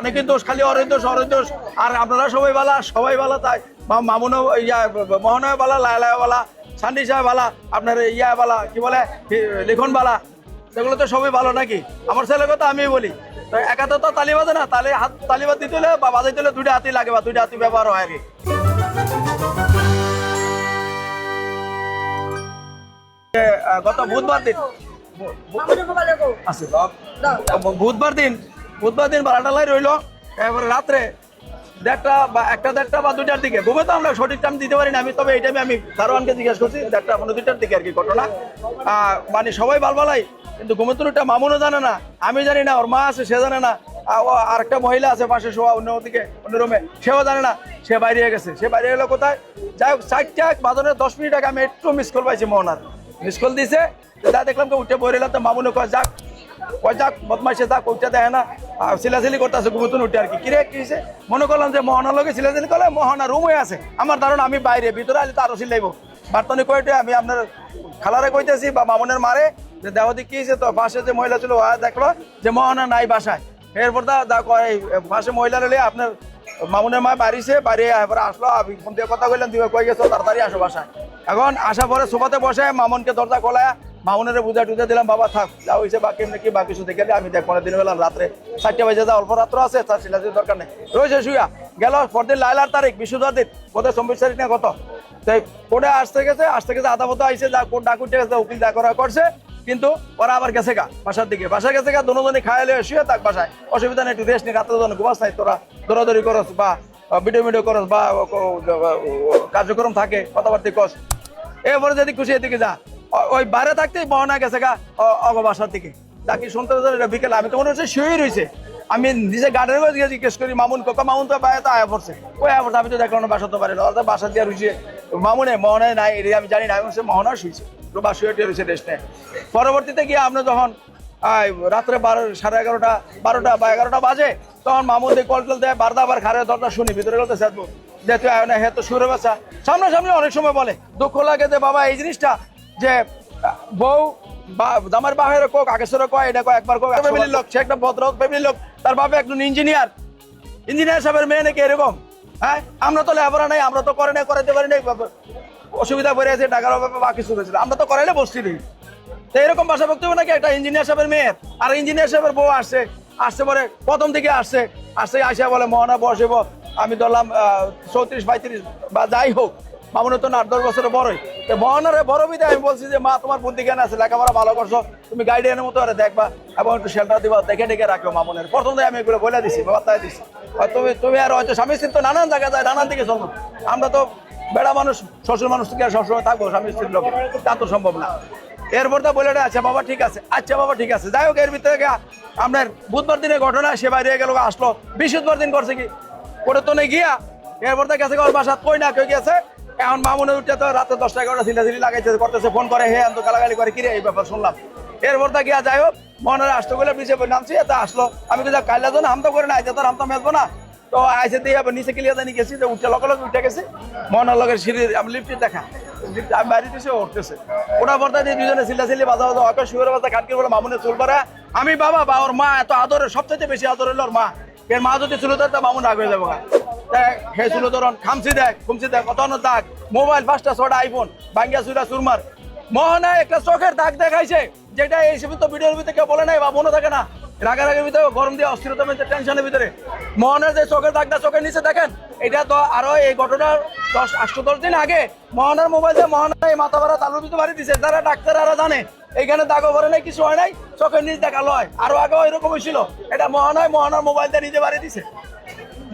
অনেকে দোষ, খালি অরের দোষ অরের দোষ। আর আপনারা সবাই বালা তাই মামুন মোহনয় বালা, লায়লায় বালা, সান্ডি সাহেব বালা, আপনার বালা কি বলে লিখন বালা, সেগুলো তো সবই ভালো নাকি? আমার ছেলের কথা আমি বলি, তো একা তো তালি বাজে না, তালিবাদ দিতে হলে বা বাজাইতে হলে দুইটা হাতি লাগে বা দুইটা হাতি ব্যবহার হয় আর কি। গত বুধবার দিন বারাটালাই রইলো, এবারে রাত্রে 1টা বা 2টার দিকে ঘুমে, তো আমরা সঠিক টাইম দিতে পারি না আমি, তবে এই টাইমে আমি দারোয়ানকে জিজ্ঞেস করছি 1টা মানে 2টার দিকে আর কি ঘটনা। মানে সবাই বালবালাই, কিন্তু ঘুমোতুরটা মামুনও জানে না, আমি জানি না, ওর মা আছে সে জানে না, আরেকটা মহিলা আছে পাশে শোয়া অন্যদিকে অন্য রুমে, সেও জানে না, সে বাইরে গেছে। সে বাইরে গেলো কোথায়? যাই হোক 4টা বাজনের 10 মিনিট আগে আমি একটু মিস কল পাইছি, মোহনার মিস কল দিছে, যা দেখলাম তো উঠে বই রইলাম, তো মামুনে কয় যাক বদমাইশে যাক, ওইটা দেখে না সিলাসিলি করতেছে ঘুমতুন উঠে আর কি। কিরে কি হয়েছে? মনে করলাম যে মোহনার লোকে সিলাসিলি করলে, মোহনা রুম হয়ে আছে, আমার ধারণা আমি বাইরে, ভিতরে আলে তো আরো সিলাইব। বার্তনি কয়টা আমি আপনার খালারে কইতেছি বা মামুনের মারে যে দেওয়াদি কি হয়েছে, তো পাশে যে মহিলা ছিল দেখলো যে মোহনা নাই বাসায়। এরপর পাশে মহিলা রইলে আপনার মামুনের মা বাড়িছে, বাড়ি এরপরে আসলো, আমি ফোন দিয়ে কথা কইলাম, দিবে কই গেছো, তাড়াতাড়ি আসো বাসায়। এখন আসার পরে সোফাতে বসে মামুনকে দরজা খোলায় মামুনের বুঝা টুজা দিলাম, বাবা থাক যা হয়েছে বা কেমনি কি বা কিছু দেখে আমি দেখ পরে দিন বেলা রাত্রে 4টা বাজে যা অল্প রাত্র আছে, তার সিলাসির দরকার নেই, রয়েছে শুয়া গেল। পরদিন লাইলার তারিখ বৃহস্পতিবার দিন, বোধহয় 24 তারিখ না কত, তাই কোর্টে আসতে গেছে আধা মতো আইসে, যা কোর্ট ডাক উঠে গেছে, উকিল যা করা করছে, কিন্তু ওরা আবার গেছে গা বাসার দিকে, বাসায় গেছে গা, দুজনে খাইলে শুয়ে থাক বাসায়, অসুবিধা নেই, একটু রেস্ট নেই, রাত্রে জন ঘুমাস নাই, তোরা দৌড়াদৌড়ি করস বা ভিডিও করস বা কার্যক্রম থাকে কথাবার্তা কস, এরপরে যদি খুশি এদিকে যা, ওই বাইরে থাকতেই বহনা গেছে গা বাসার দিকে, তাকে শুনতে বিকেলে, আমি তো মনে হচ্ছে শুয়েই রয়েছে, আমি নিজে গার্ডেনের কাছে জিজ্ঞেস করি মামুন মামুন তো বাইরে তো আয়া পড়ছে, ওই আয়া পড়ছে, আমি তো দেখলাম বাসা তো পারি না, বাসা দিয়ে রুইছে মোহনে নাই, আমি জানি না, আমি হচ্ছে মোহনা শুয়েছে, তো বা শুয়ে রয়েছে রেস্ট নেয়। পরবর্তীতে গিয়ে আপনি যখন রাত্রে 11:30 12টা বা 11টা বাজে, তখন মামুন দিয়ে কল দেয়, বারদা আবার খারে দরজা শুনি, ভিতরে গেলতে চাইবো যে তুই আয় না, হ্যাঁ তো সুরে বাচ্চা সামনাসামনি অনেক সময় বলে, দুঃখ লাগে যে বাবা এই জিনিসটা যে বউ বা আমার বাহের কোক আগেশ্বর কয়, এটা কয় একবার কোক, ফ্যামিলির লোক, সে একটা ভদ্র ফ্যামিলির লোক, তার বাবা একজন ইঞ্জিনিয়ার সাহেবের মেয়ে নাকি এরকম। হ্যাঁ, আমরা তো লেবরা নাই, আমরা তো করে নাই, করাইতে পারি নাই, অসুবিধা পড়ে আছে, টাকার অভাবে বা কিছু হয়েছিল, আমরা তো করাইলে বসছি নেই, তো এরকম বাসা বক্তব্য নাকি একটা ইঞ্জিনিয়ার সাহেবের মেয়ের, আর ইঞ্জিনিয়ার সাহেবের বউ আসছে পরে প্রথম দিকে আসছে আসা বলে মোহনা বসেব, আমি ধরলাম 34 35 বা যাই হোক, মামুনের তো 8-10 বছরের বড়ই, তো মোহনারে বড় বিদে আমি বলছি যে মা তোমার বুদ্ধি জ্ঞান আছে, লেখাপড়া ভালো করছো, তুমি গাইডের মতো করে দেখবা এবং একটু শেল্টার দিবা, দেখে রাখো মামুনের। প্রথম থেকে আমি এগুলো বলে দিছি, বার্তায় দিছি, তুমি আর হয়তো স্বামী স্ত্রী তো নানান জায়গায় যায়, নানান দিকে চলবো, আমরা তো বেড়া মানুষ, শ্বশুর মানুষ থেকে সবসময় থাকবো স্বামী স্ত্রীর লোক, তা তো সম্ভব না। এরপর তো বলে আচ্ছা বাবা ঠিক আছে, যাই হোক, এর ভিতরে আপনার বুধবার দিনের ঘটনা, সে বাইরে গেল, আসলো বৃহস্পতিবার দিন করছে কি করে তো নেই গিয়া, এরপর তো গেছে ওর বাসা কই না কেউ গেছে, এখন মামুনের উঠে তো রাতে 10টা-11টা সিলাসিলি লাগাইছে, করতেছে, ফোন করে, হে তো গালাগালি করে, কিরে এই ব্যাপার শুনলাম। এরপর তো গিয়া যাই হোক, মনের আসতে বলে নিচে নামছি, এটা আসলো, আমি তো যা কাইলা তো না হামতো করে না, তো হামতো মেজবো না, তো আইসে দিয়ে নিচে কিলিয়া জানি গেছি, যে উঠে লগে উঠে গেছি, মনের লগের সিঁড়ি আমি লিফটে দেখা, আমি বাড়ি দিয়েছে উঠতেছে, ওটা পর্দা দিয়ে দুজনে সিলাসিলি বাজা বাজা শুয়ের বাজা খাটকির বলে মামুনের চুল পারা, আমি বাবা বা ওর মা এত আদরের, সবচেয়ে বেশি আদর হলো ওর মা, এর মা যদি চুলো দেয় তা মামুন রাগ হয়ে যাবো, হে চুলো ধরন খুমসি দেখ কত দাগ, মোবাইল 5টা 6টা আইফোন ভাঙ্গিয়া চুরা চুরমার, মোহনা একটা চোখের দাগ দেখাইছে, যেটা এই সব ভিডিওর ভিতরে কেউ বলে নাই বা মনে থাকে না, রাগারাগির ভিতরে গরম দিয়ে অস্থিরতা মধ্যে টেনশনের ভিতরে মোহনের যে চোখের দাগটা চোখের নিচে দেখেন, এটা তো আরো এই ঘটনার 8-10 দিন আগে মোহনার মোবাইলে মোহনা এই মাথা ভরা তালুর ভিতরে বাড়ি দিছে, যারা ডাক্তাররা জানে এইখানে দাগও ভরে নাই, কিছু হয় নাই, চোখের নিচ দেখালো হয়, আরো আগেও এরকম হয়েছিল, এটা মোহনার মোবাইল দিয়ে নিজে বাড়ি দিছে।